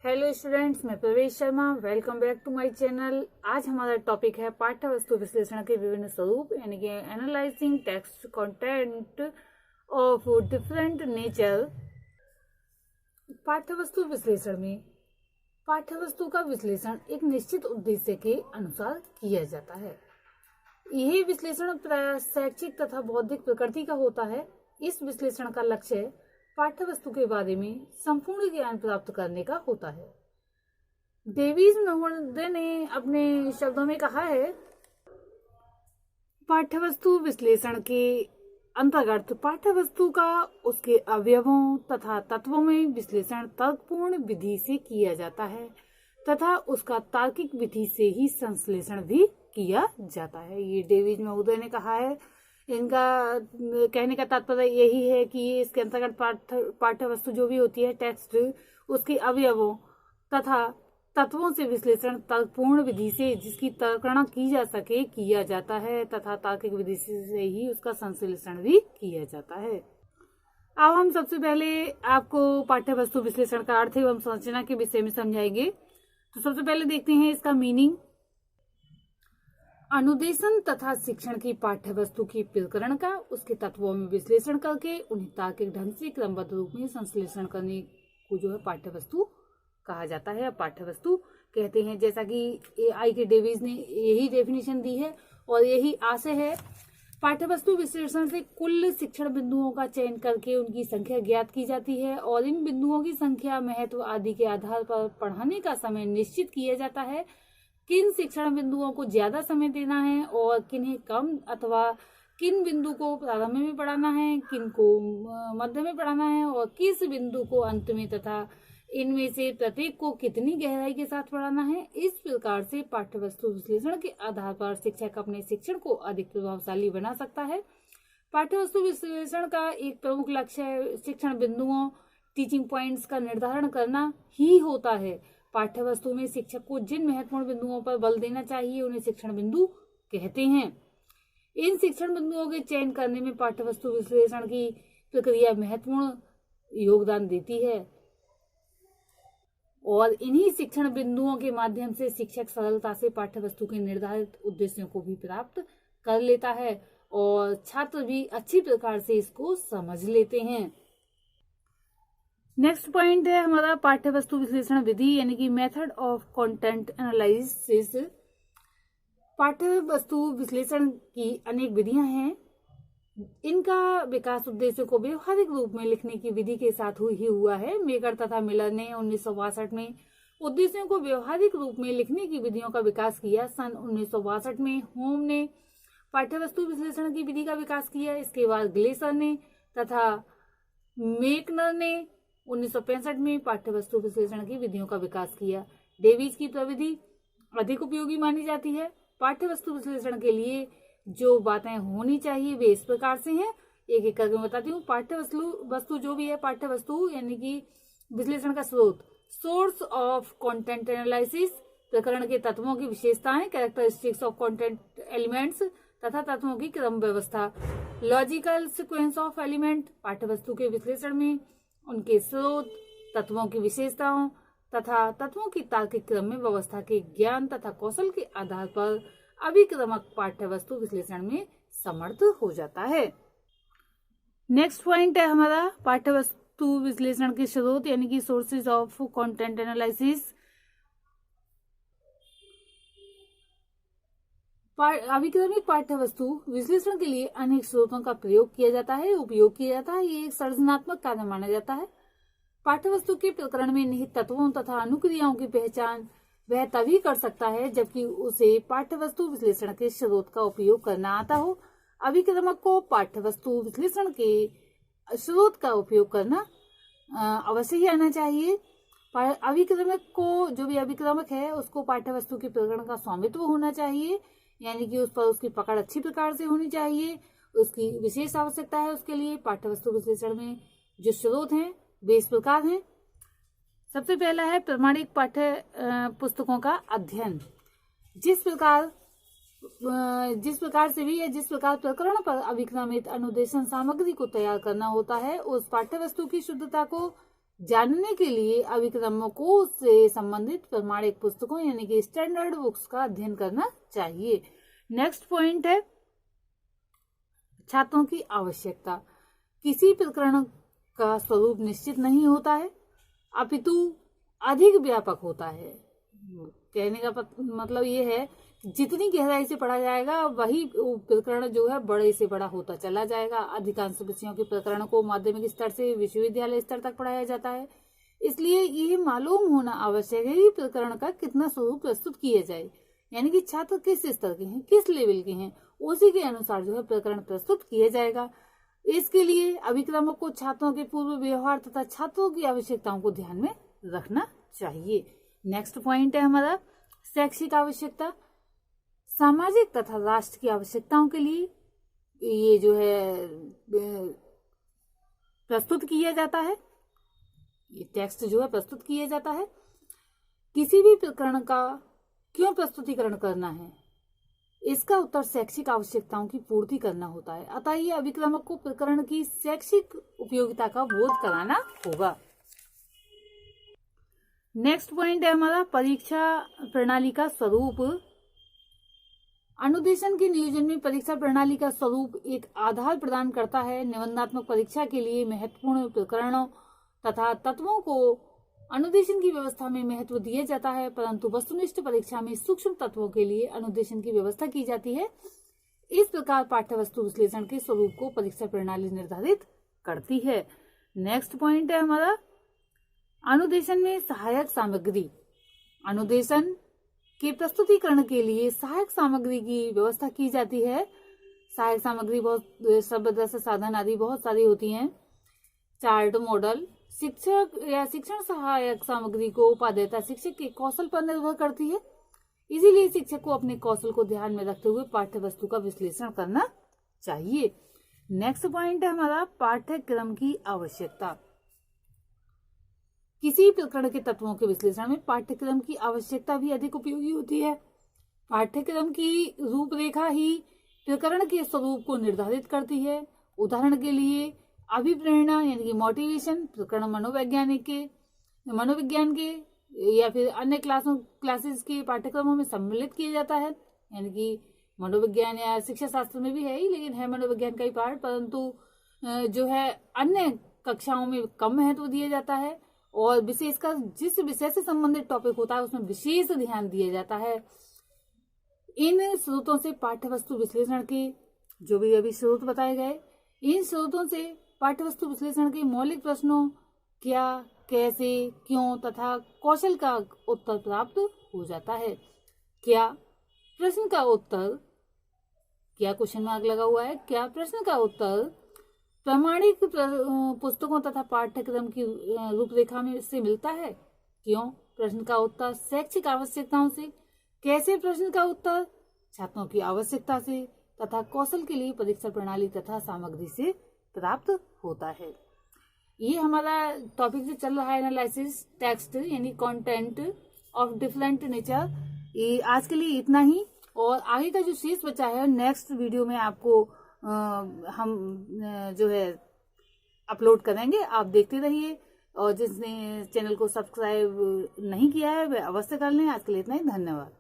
Hello students, मैं Pravesh Sharma. Welcome back to my channel. आज हमारा टॉपिक है पाठ्य वस्तु विश्लेषण के विभिन्न स्वरूप, यानी कि analysing text content of different nature. पाठ्य वस्तु विश्लेषण में पाठ्य वस्तु का विश्लेषण एक निश्चित उद्देश्य के अनुसार किया जाता है। यह विश्लेषण प्रायः शैक्षिक तथा बौद्धिक प्रकृति का होता है। इस विश्लेषण का लक्ष्य पाठ्य वस्तु के बारे में संपूर्ण ज्ञान प्राप्त करने का होता है। डेविस महोदय ने अपने शब्दों में कहा है, पाठ्य वस्तु विश्लेषण के अंतर्गत पाठ्य वस्तु का उसके अवयवों तथा तत्वों में विश्लेषण तर्कपूर्ण विधि से किया जाता है तथा उसका तार्किक विधि से ही संश्लेषण भी किया जाता है। ये डेविस महोदय ने कहा है। इनका कहने का तात्पर्य यही है कि इसके अंतर्गत पाठ्य वस्तु जो भी होती है, टेक्स्ट, उसके अवयवों तथा तत्वों से विश्लेषण तर्कपूर्ण विधि से, जिसकी तर्कणा की जा सके, किया जाता है तथा तार्किक विधि से ही उसका संश्लेषण भी किया जाता है। अब हम सबसे पहले आपको पाठ्य वस्तु विश्लेषण का अर्थ एवं संरचना के विषय में समझाएंगे। तो सबसे पहले देखते हैं इसका मीनिंग। अनुदेशन तथा शिक्षण की पाठ्य वस्तु की प्रकरण का उसके तत्वों में विश्लेषण करके उन्हें तार्किक ढंग से क्रमबद्ध रूप में संश्लेषण करने को जो है पाठ्य वस्तु कहा जाता है, पाठ्य वस्तु कहते हैं। जैसा कि आई के डेविस ने यही डेफिनेशन दी है और यही आशय है। पाठ्य वस्तु विश्लेषण से कुल शिक्षण बिंदुओं का चयन करके उनकी संख्या ज्ञात की जाती है और इन बिंदुओं की संख्या, महत्व आदि के आधार पर पढ़ाने का समय निश्चित किया जाता है। किन शिक्षण बिंदुओं को ज्यादा समय देना है और किन्हें कम, अथवा किन बिंदु को प्रारंभ में पढ़ाना है, किन को मध्य में पढ़ाना है और किस बिंदु को अंत में, तथा इनमें से प्रत्येक को कितनी गहराई के साथ पढ़ाना है। इस प्रकार से पाठ्य वस्तु विश्लेषण के आधार पर शिक्षक अपने शिक्षण को अधिक प्रभावशाली बना सकता है। पाठ्य वस्तु विश्लेषण का एक प्रमुख लक्ष्य शिक्षण बिंदुओं, टीचिंग पॉइंट्स का निर्धारण करना ही होता है। पाठ्य वस्तु में शिक्षक को जिन महत्वपूर्ण बिंदुओं पर बल देना चाहिए उन्हें शिक्षण बिंदु कहते हैं। इन शिक्षण बिंदुओं के चयन करने में पाठ्य वस्तु विश्लेषण की प्रक्रिया महत्वपूर्ण योगदान देती है और इन्हीं शिक्षण बिंदुओं के माध्यम से शिक्षक सरलता से पाठ्य वस्तु के निर्धारित उद्देश्यों को भी प्राप्त कर लेता है और छात्र भी अच्छी प्रकार से इसको समझ लेते हैं। नेक्स्ट पॉइंट है हमारा पाठ्य वस्तु विश्लेषण विधि, यानी कि मेथड ऑफ कंटेंट एनालिसिस। पाठ्य वस्तु विश्लेषण की अनेक विधियां हैं। इनका विकास उद्देश्यों को व्यवहारिक रूप में लिखने की विधि के साथ ही हुआ है। मेकर तथा मिलर ने 1962 में उद्देश्यों को व्यवहारिक रूप में लिखने की विधियों का विकास किया। सन 1962 में होम ने पाठ्य वस्तु विश्लेषण की विधि का विकास किया। इसके बाद ग्लेसर ने तथा मेकनर ने 1965 में पाठ्य वस्तु विश्लेषण की विधियों का विकास किया। डेविस की प्रविधि अधिक उपयोगी मानी जाती है। पाठ्य वस्तु विश्लेषण के लिए जो बातें होनी चाहिए वे इस प्रकार से हैं, एक एक करके मैं बताती हूँ। पाठ्य वस्तु जो भी है, पाठ्य वस्तु यानी कि विश्लेषण का स्रोत, सोर्स ऑफ कंटेंट एनालिसिस, प्रकरण के तत्वों की विशेषताएं, कैरेक्टरिस्टिक्स ऑफ कंटेंट एलिमेंट्स तथा तत्वों की क्रम व्यवस्था, लॉजिकल सीक्वेंस ऑफ एलिमेंट, पाठ्य वस्तु के विश्लेषण में उनके स्रोत, तत्वों की विशेषताओं तथा तत्वों की तार्किक क्रम में व्यवस्था के ज्ञान तथा कौशल के आधार पर अभिक्रमक पाठ्य वस्तु विश्लेषण में समर्थ हो जाता है। नेक्स्ट पॉइंट है हमारा पाठ्य वस्तु विश्लेषण के स्रोत, यानी कि सोर्सेज ऑफ कंटेंट एनालिसिस। अभिक्रमिक पाठ्य वस्तु विश्लेषण के लिए अनेक स्रोतों का प्रयोग किया जाता है, उपयोग किया जाता है। ये एक सृजनात्मक कार्य माना जाता है। पाठ्य वस्तु के प्रकरण में निहित तत्वों तथा अनुक्रियाओं की पहचान वह तभी कर सकता है जबकि उसे पाठ्य वस्तु विश्लेषण के स्रोत का उपयोग करना आता हो। अभिक्रमक को पाठ्य वस्तु विश्लेषण के स्रोत का उपयोग करना अवश्य ही आना चाहिए। अभिक्रमक को, जो भी अभिक्रमक है, उसको पाठ्य वस्तु के प्रकरण का स्वामित्व होना चाहिए, यानी कि उस पर उसकी पकड़ अच्छी प्रकार से होनी चाहिए। उसकी विशेष आवश्यकता है उसके लिए। पाठ्य वस्तु विश्लेषण में जो स्रोत हैं वे इस प्रकार हैं। सबसे पहला है प्रमाणिक पाठ्य पुस्तकों का अध्ययन। जिस प्रकार से भी या जिस प्रकार प्रकरण पर अभिक्रमित अनुदेशन सामग्री को तैयार करना होता है, उस पाठ्य वस्तु की शुद्धता को जानने के लिए अभिक्रमकों से संबंधित प्रमाणिक पुस्तकों यानी कि स्टैंडर्ड बुक्स का अध्ययन करना चाहिए। नेक्स्ट पॉइंट है छात्रों की आवश्यकता। किसी प्रकरण का स्वरूप निश्चित नहीं होता है, अपितु अधिक व्यापक होता है। कहने का मतलब ये है जितनी गहराई से पढ़ा जाएगा वही प्रकरण जो है बड़े से बड़ा होता चला जाएगा। अधिकांश विषयों के प्रकरण को माध्यमिक स्तर से विश्वविद्यालय स्तर तक पढ़ाया जाता है, इसलिए ये मालूम होना आवश्यक है कि प्रकरण का कितना स्वरूप प्रस्तुत किया जाए, यानी कि छात्र किस स्तर के हैं, किस लेवल के हैं, उसी के अनुसार जो है प्रकरण प्रस्तुत किया जाएगा। इसके लिए अभिक्रमक को छात्रों के पूर्व व्यवहार तथा छात्रों की आवश्यकताओं को ध्यान में रखना चाहिए। नेक्स्ट पॉइंट है हमारा शैक्षिक आवश्यकता। सामाजिक तथा राष्ट्र की आवश्यकताओं के लिए ये जो है प्रस्तुत किया जाता है, ये टेक्स्ट जो है प्रस्तुत किया जाता है। किसी भी प्रकरण का क्यों प्रस्तुतिकरण करना है, इसका उत्तर शैक्षिक आवश्यकताओं की पूर्ति करना होता है। अतः ये अभिक्रमक को प्रकरण की शैक्षिक उपयोगिता का बोध कराना होगा। नेक्स्ट पॉइंट है हमारा परीक्षा प्रणाली का स्वरूप। अनुदेशन के नियोजन में परीक्षा प्रणाली का स्वरूप एक आधार प्रदान करता है। निबंधात्मक परीक्षा के लिए महत्वपूर्ण प्रकरणों तथा तत्वों को अनुदेशन की व्यवस्था में महत्व दिया जाता है, परंतु वस्तुनिष्ठ परीक्षा में सूक्ष्म तत्वों के लिए अनुदेशन की व्यवस्था की जाती है। इस प्रकार पाठ्य वस्तु विश्लेषण के स्वरूप को परीक्षा प्रणाली निर्धारित करती है। नेक्स्ट पॉइंट है हमारा अनुदेशन में सहायक सामग्री। अनुदेशन के प्रस्तुतिकरण के लिए सहायक सामग्री की व्यवस्था की जाती है। सहायक सामग्री बहुत शब्द साधन आदि बहुत सारी होती हैं। Chart, model. शिक्षक या शिक्षण सहायक सामग्री को उपादेयता शिक्षक के कौशल पर निर्भर करती है, इसीलिए शिक्षक को अपने कौशल को ध्यान में रखते हुए पाठ्य वस्तु का विश्लेषण करना चाहिए। नेक्स्ट पॉइंट है हमारा पाठ्यक्रम की आवश्यकता। किसी प्रकरण के तत्वों के विश्लेषण में पाठ्यक्रम की आवश्यकता भी अधिक उपयोगी होती है। पाठ्यक्रम की रूपरेखा ही प्रकरण के स्वरूप को निर्धारित करती है। उदाहरण के लिए अभिप्रेरणा यानी कि मोटिवेशन प्रकरण मनोविज्ञान के या फिर अन्य क्लासेस के पाठ्यक्रमों में सम्मिलित किया जाता है, यानी कि मनोविज्ञान या शिक्षा शास्त्र में भी है ही, लेकिन है मनोविज्ञान का ही पार्ट, परंतु जो है अन्य कक्षाओं में कम महत्व दिया जाता है और विशेषकर जिस विषय से संबंधित टॉपिक होता है उसमें विशेष ध्यान दिया जाता है। इन स्रोतों से पाठ्य वस्तु विश्लेषण के जो भी अभी स्रोत बताए गए, इन स्रोतों से पाठ्य वस्तु विश्लेषण के मौलिक प्रश्नों क्या, कैसे, क्यों तथा कौशल का उत्तर प्राप्त हो जाता है। क्या प्रश्न का उत्तर, क्या क्वेश्चन मार्क लगा हुआ है, क्या प्रश्न का उत्तर प्रामाणिक पुस्तकों तथा पाठ्यक्रम की रूपरेखा में से मिलता है। क्यों प्रश्न का उत्तर शैक्षिक आवश्यकताओं से, कैसे प्रश्न का उत्तर छात्रों की आवश्यकता से तथा कौशल के लिए परीक्षा प्रणाली तथा सामग्री से प्राप्त होता है। ये हमारा टॉपिक जो चल रहा है एनालिसिस टेक्स्ट यानी कंटेंट ऑफ डिफरेंट नेचर, ये आज के लिए इतना ही। और आगे का जो शेष बचा है नेक्स्ट वीडियो में आपको हम जो है अपलोड करेंगे, आप देखते रहिए। और जिसने चैनल को सब्सक्राइब नहीं किया है वह अवश्य कर लें। आज के लिए इतना ही, धन्यवाद।